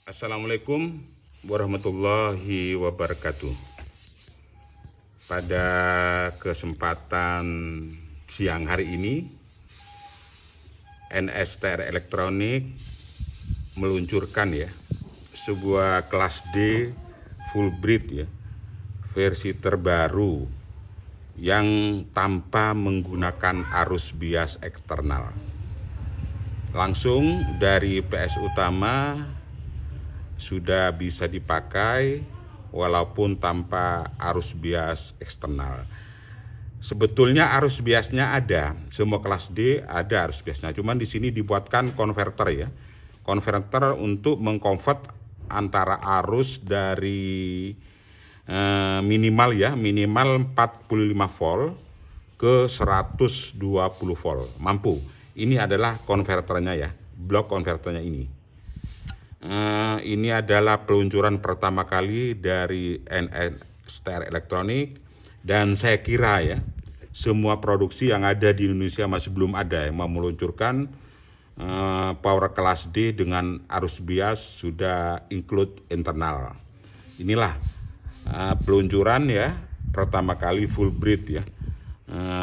Assalamualaikum warahmatullahi wabarakatuh. Pada kesempatan siang hari ini, NSTR Elektronik meluncurkan sebuah kelas D full breed versi terbaru yang tanpa menggunakan arus bias eksternal. Langsung dari PS utama sudah bisa dipakai walaupun tanpa arus bias eksternal. Sebetulnya arus biasnya ada, semua kelas D ada arus biasnya. Cuman di sini dibuatkan konverter konverter untuk mengkonvert antara arus dari minimal 45 volt ke 120 volt. Mampu. Ini adalah konverternya blok konverternya ini. Ini adalah peluncuran pertama kali dari NSTR Elektronik, dan saya kira semua produksi yang ada di Indonesia masih belum ada yang mau meluncurkan power kelas D dengan arus bias sudah include internal. Inilah peluncuran pertama kali full breed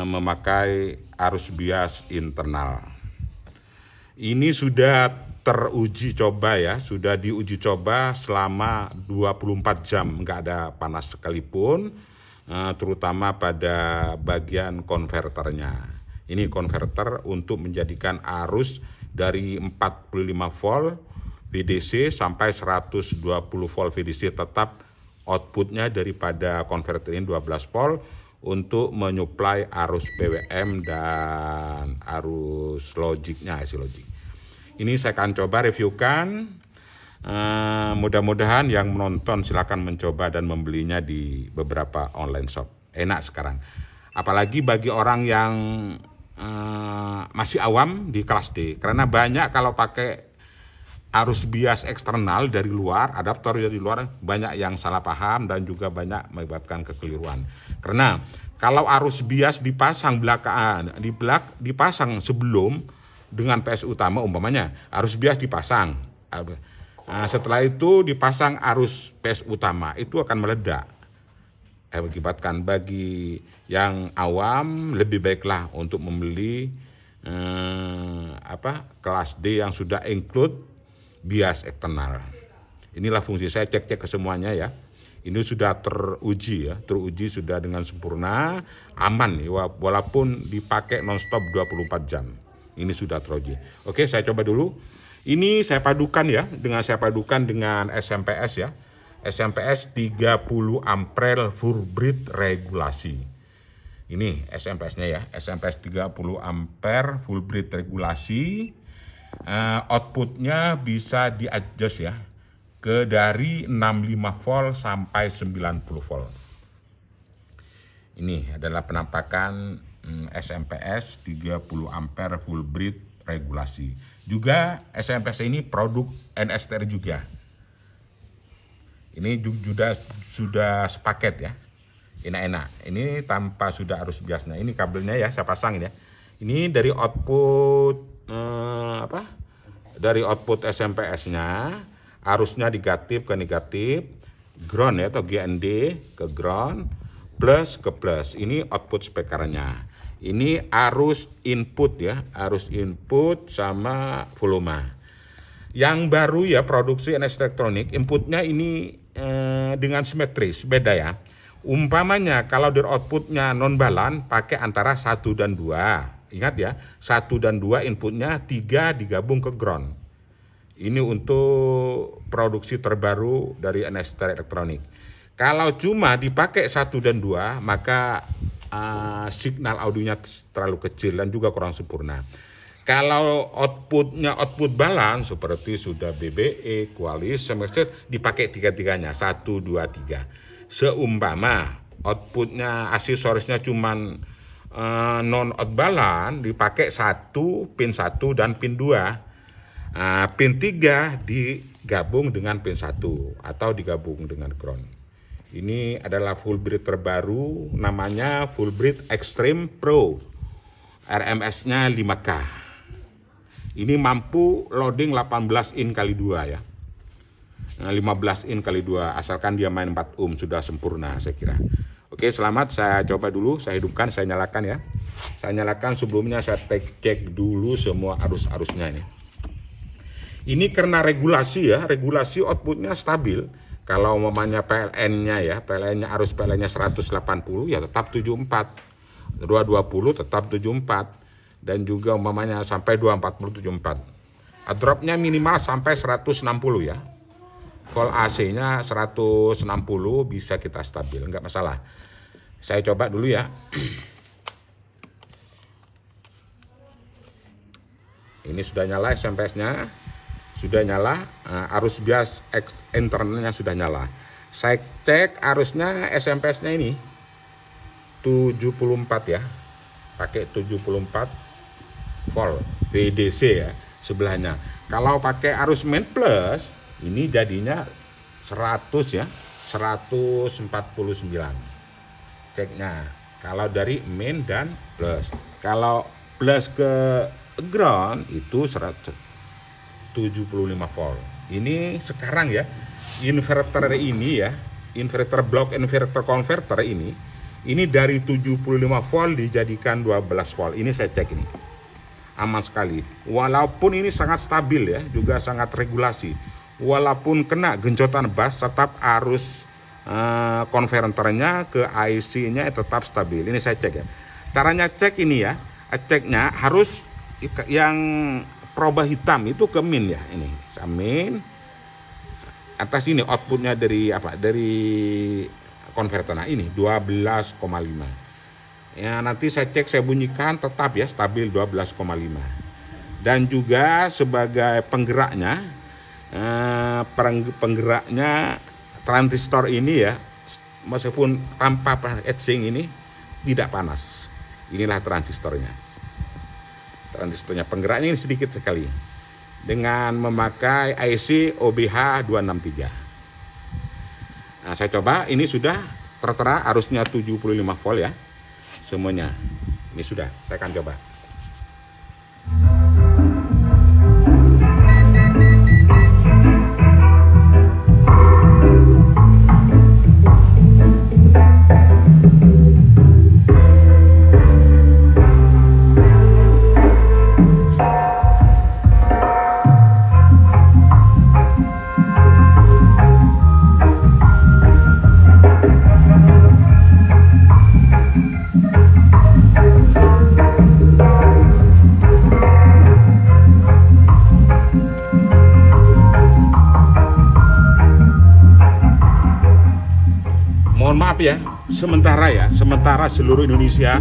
memakai arus bias internal. Ini sudah teruji coba sudah diuji coba selama 24 jam, nggak ada panas sekalipun, terutama pada bagian konverternya. Ini konverter untuk menjadikan arus dari 45 volt VDC sampai 120 volt VDC, tetap outputnya daripada konverter ini 12 volt untuk menyuplai arus PWM dan arus logiknya, IC logik. Ini saya akan coba reviewkan. Mudah-mudahan yang menonton silakan mencoba dan membelinya di beberapa online shop. Enak sekarang. Apalagi bagi orang yang masih awam di kelas D. Karena banyak kalau pakai arus bias eksternal dari luar, adaptor dari luar, banyak yang salah paham dan juga banyak menyebabkan kekeliruan. Karena kalau arus bias dipasang dipasang sebelum dengan PS utama, umpamanya arus bias dipasang, setelah itu dipasang arus PS utama, itu akan meledak. Mengakibatkan bagi yang awam lebih baiklah untuk membeli kelas D yang sudah include bias eksternal. Inilah fungsi saya, cek ke semuanya Ini sudah teruji teruji sudah dengan sempurna, aman walaupun dipakai nonstop 24 jam. Ini sudah teruji. Oke, saya coba dulu. Ini saya padukan dengan SMPS SMPS 30 ampere full breed regulasi. Ini SMPS-nya SMPS 30 ampere full breed regulasi. Outputnya bisa di-adjust ke dari 65 volt sampai 90 volt. Ini adalah penampakan SMPS 30 ampere full breed regulasi. Juga SMPS ini produk NSTR juga. Ini juga sudah sepaket enak-enak. Ini tanpa sudah arus biasnya. Ini kabelnya saya pasang Ini dari output dari output SMPS-nya, arusnya negatif ke negatif, ground atau GND ke ground, plus ke plus. Ini output speakernya. Ini arus input arus input sama volume. Yang baru produksi NSTR Elektronik, inputnya ini dengan simetris, beda Umpamanya kalau dari outputnya non balan pakai antara 1 dan 2. Ingat 1 dan 2 inputnya, 3 digabung ke ground. Ini untuk produksi terbaru dari NSTR Elektronik. Kalau cuma dipakai 1 dan 2, maka signal audionya terlalu kecil dan juga kurang sempurna. Kalau outputnya output balance seperti sudah BBE, Qualis, semester dipakai tiga-tiganya, 1, 2, 3. Seumpama outputnya aksesorisnya cuman non out balance, dipakai pin 1 dan pin 2. Pin 3 digabung dengan pin 1 atau digabung dengan ground. Ini adalah full breed terbaru, namanya Full Breed Extreme Pro. RMS-nya 5K. Ini mampu loading 18 in kali 2 15 in kali 2, asalkan dia main 4 ohm sudah sempurna saya kira. Oke, selamat, saya coba dulu, saya hidupkan, saya nyalakan ya. Saya nyalakan, sebelumnya saya cek dulu semua arus-arusnya ini. Ini karena regulasi ya, regulasi outputnya stabil. Kalau umpamanya PLN-nya ya, PLN-nya arus PLN-nya 180 ya tetap 74. 220 tetap 74. Dan juga umpamanya sampai 240 74. Drop-nya minimal sampai 160 ya. Volt AC-nya 160 bisa kita stabil, nggak masalah. Saya coba dulu ya. Ini sudah nyala SMP-nya, sudah nyala, arus bias internalnya sudah nyala. Saya cek arusnya SMP-nya ini 74 ya, pakai 74 volt VDC ya sebelahnya. Kalau pakai arus main plus ini jadinya 100 ya, 149 ceknya. Kalau dari main dan plus, kalau plus ke ground itu 175 volt. Ini sekarang ya, inverter ini ya, inverter block inverter converter ini dari 75 volt dijadikan 12 volt. Ini saya cek ini aman sekali, walaupun ini sangat stabil ya, juga sangat regulasi. Walaupun kena genjotan bas, tetap arus konverternya ke IC-nya tetap stabil. Ini saya cek ya. Caranya cek ini ya, ceknya harus yang proba hitam itu ke min ya. Ini min, atas ini outputnya dari apa? Dari konverter. Nah ini 12,5. Ya nanti saya cek, saya bunyikan, tetap ya stabil 12,5. Dan juga sebagai penggeraknya, penggeraknya transistor ini ya, meskipun tanpa etching ini tidak panas. Inilah transistornya. Transistornya penggeraknya ini sedikit sekali. Dengan memakai IC OBH 263. Nah, saya coba, ini sudah tertera arusnya 75 volt ya. Semuanya. Ini sudah, saya akan coba. Mohon maaf ya, sementara seluruh Indonesia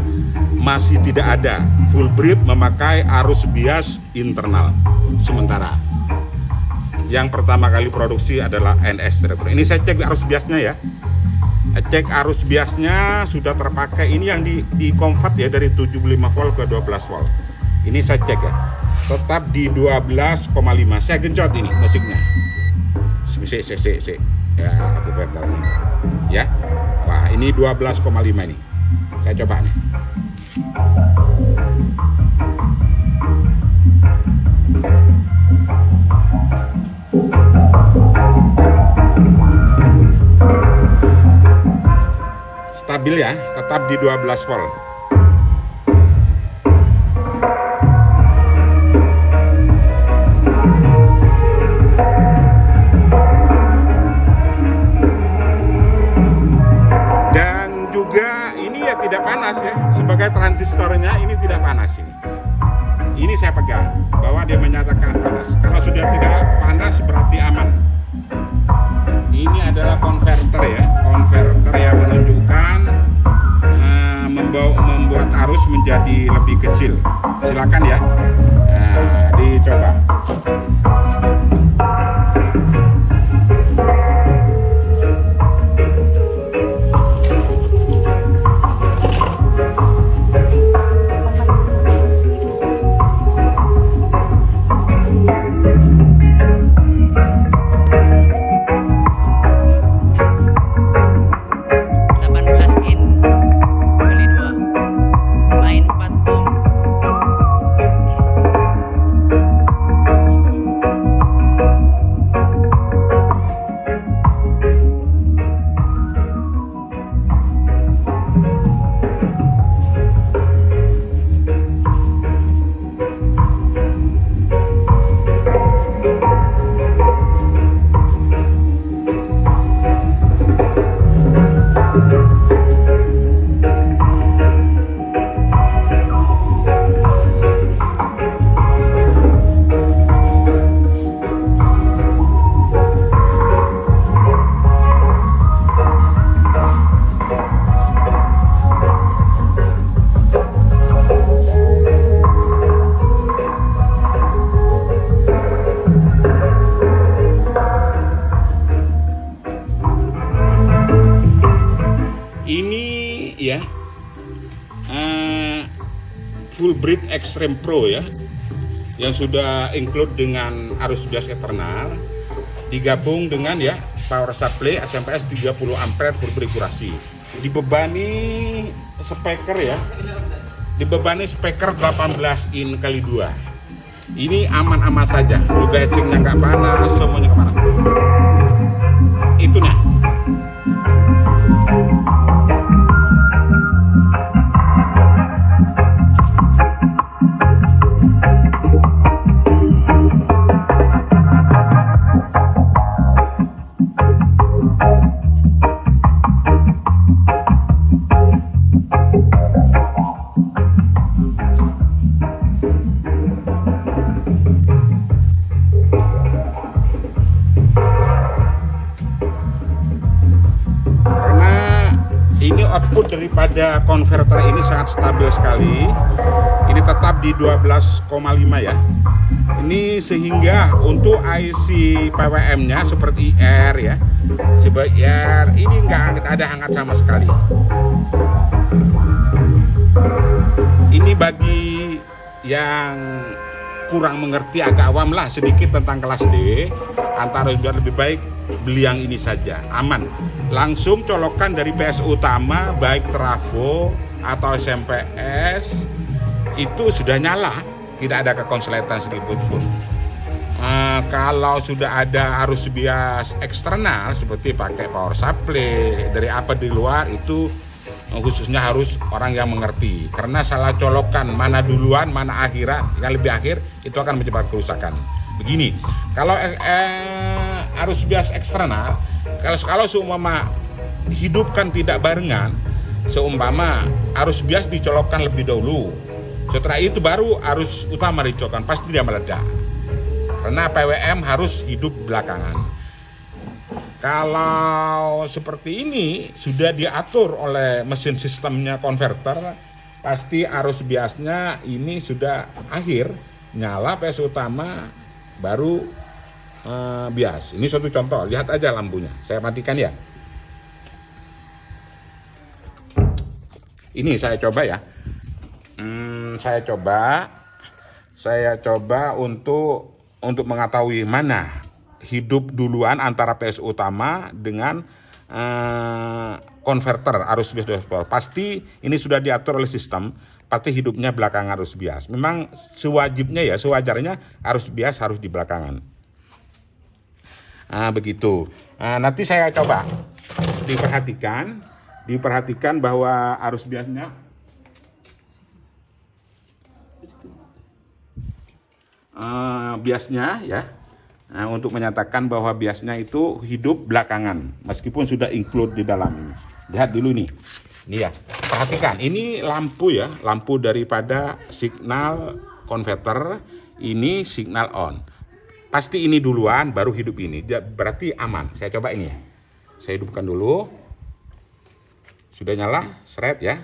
masih tidak ada full brief memakai arus bias internal. Sementara yang pertama kali produksi adalah NS Direktur. Ini saya cek arus biasnya ya, cek arus biasnya sudah terpakai. Ini yang di convert ya, dari 75 volt ke 12 volt. Ini saya cek ya, tetap di 12,5. Saya gencot ini musiknya. Ya, aku perbal ini. Ya. Wah, ini 12,5 ini. Saya coba nih. Stabil ya, tetap di 12 volt. Tidak panas ya, sebagai transistornya ini tidak panas ini. Ini saya pegang bahwa dia menyatakan panas. Kalau sudah tidak panas berarti aman. Ini adalah konverter ya, konverter yang menunjukkan membuat arus menjadi lebih kecil. Silakan ya, dicoba. full bridge extreme pro ya, yang sudah include dengan arus bias eksternal, digabung dengan ya power supply ASMPS 30 ampere berkurasi. Dibebani speaker ya, dibebani speaker 18 in kali 2. Ini aman-aman saja, juga etchingnya nggak panas, semuanya nggak panas. Itu nah. Output daripada konverter ini sangat stabil sekali. Ini tetap di 12,5 ya. Ini sehingga untuk IC PWM-nya seperti IR ya, seperti IR ini nggak ada hangat sama sekali. Ini bagi yang kurang mengerti, agak awam lah sedikit tentang kelas D, antara biar lebih baik beli yang ini saja, aman. Langsung colokan dari PS utama, baik trafo atau SMPS itu sudah nyala, tidak ada kekonsletan sedikit pun. Kalau sudah ada arus bias eksternal seperti pakai power supply dari apa di luar, itu khususnya harus orang yang mengerti, karena salah colokan mana duluan mana akhiran, yang lebih akhir itu akan menyebabkan kerusakan. Begini, kalau arus bias eksternal, kalau seumpama hidupkan tidak barengan, seumpama arus bias dicolokkan lebih dahulu, setelah itu baru arus utama dicolokkan, pasti dia meledak, karena PWM harus hidup belakangan. Kalau seperti ini sudah diatur oleh mesin sistemnya konverter, pasti arus biasnya ini sudah akhir, nyala PS utama baru bias. Ini suatu contoh, lihat aja lampunya. Saya matikan ya. Ini saya coba ya. Saya coba untuk mengetahui mana hidup duluan antara PS utama dengan konverter arus bias. Pasti ini sudah diatur oleh sistem, pasti hidupnya belakangan arus bias. Memang sewajibnya ya, sewajarnya arus bias harus di belakangan. Begitu. Nanti saya coba diperhatikan bahwa arus biasnya ya. Untuk menyatakan bahwa biasnya itu hidup belakangan, meskipun sudah include di dalam ini. Lihat dulu nih. Ini ya. Perhatikan, ini lampu ya, lampu daripada signal konverter, ini signal on. Pasti ini duluan baru hidup ini, berarti aman. Saya coba ini ya. Saya hidupkan dulu. Sudah nyala, seret ya.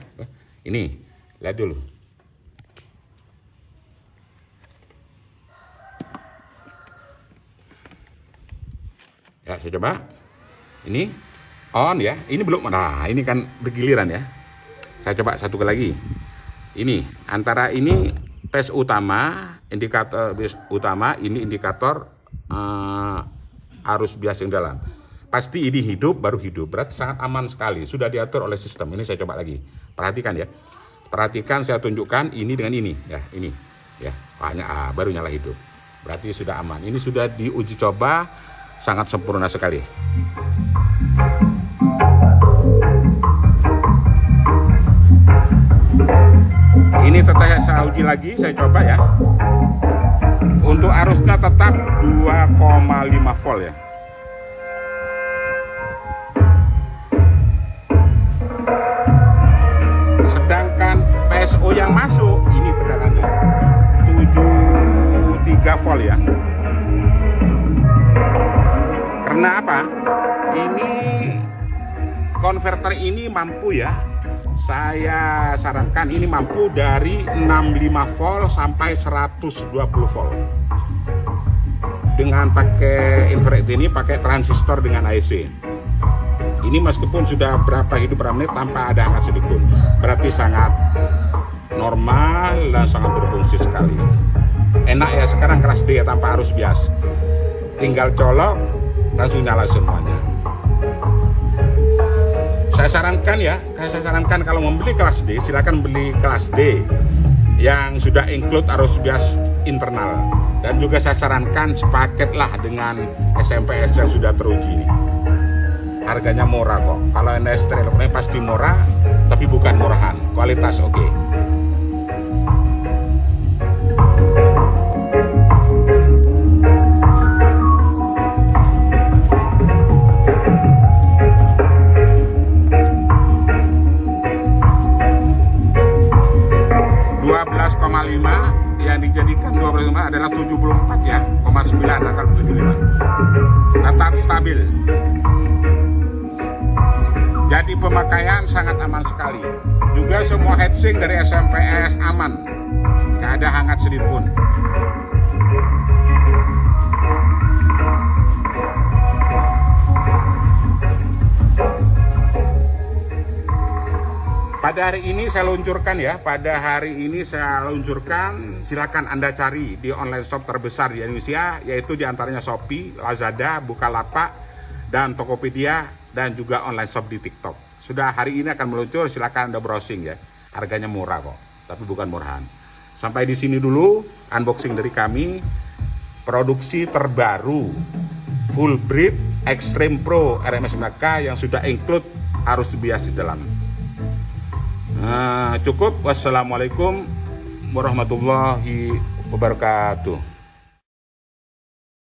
Ini, lihat dulu. Ya, saya coba. Ini on ya. Ini belum. Nah, ini kan bergiliran ya. Saya coba satu lagi. Ini antara ini PS utama, indikator bias utama, ini indikator arus bias yang dalam. Pasti ini hidup baru hidup, berarti sangat aman sekali, sudah diatur oleh sistem. Ini saya coba lagi, perhatikan ya, perhatikan saya tunjukkan ini dengan ini ya, ini ya, baru nyala hidup, berarti sudah aman. Ini sudah diuji coba, sangat sempurna sekali. Ini tetap saya uji lagi, saya coba ya. Untuk arusnya tetap 2,5 volt ya. Sedangkan PSO yang masuk ini tegangannya 73 volt ya. Karena apa? Ini konverter ini mampu ya. Saya sarankan ini mampu dari 65 volt sampai 120 volt. Dengan pakai infrared ini, pakai transistor dengan IC. Ini meskipun sudah berapa hidup berapa menit tanpa ada hangat sedikit pun, berarti sangat normal dan sangat berfungsi sekali. Enak ya, sekarang kelas D ya, tanpa arus bias, tinggal colok langsung nyala semuanya. Saya sarankan kalau membeli kelas D, silakan beli kelas D yang sudah include arus bias internal, dan juga saya sarankan sepaketlah dengan SMPS yang sudah teruji ini. Harganya murah kok. Kalau industri elektronik pasti murah, tapi bukan murahan, kualitas oke. 12,5 yang dijadikan 12,5 adalah 74 ya, 0,9 akar 75. Tetap stabil. Jadi pemakaian sangat aman sekali. Juga semua heatsink dari SMPS aman, nggak ada hangat sedikit pun. Pada hari ini saya luncurkan, silakan Anda cari di online shop terbesar di Indonesia, yaitu diantaranya Shopee, Lazada, Bukalapak, dan Tokopedia, dan juga online shop di TikTok. Sudah hari ini akan meluncur, silakan Anda browsing ya. Harganya murah kok, tapi bukan murahan. Sampai di sini dulu unboxing dari kami, produksi terbaru Full Brief Extreme Pro RMS 9K yang sudah include arus bias di dalam. Cukup. Wassalamualaikum warahmatullahi wabarakatuh.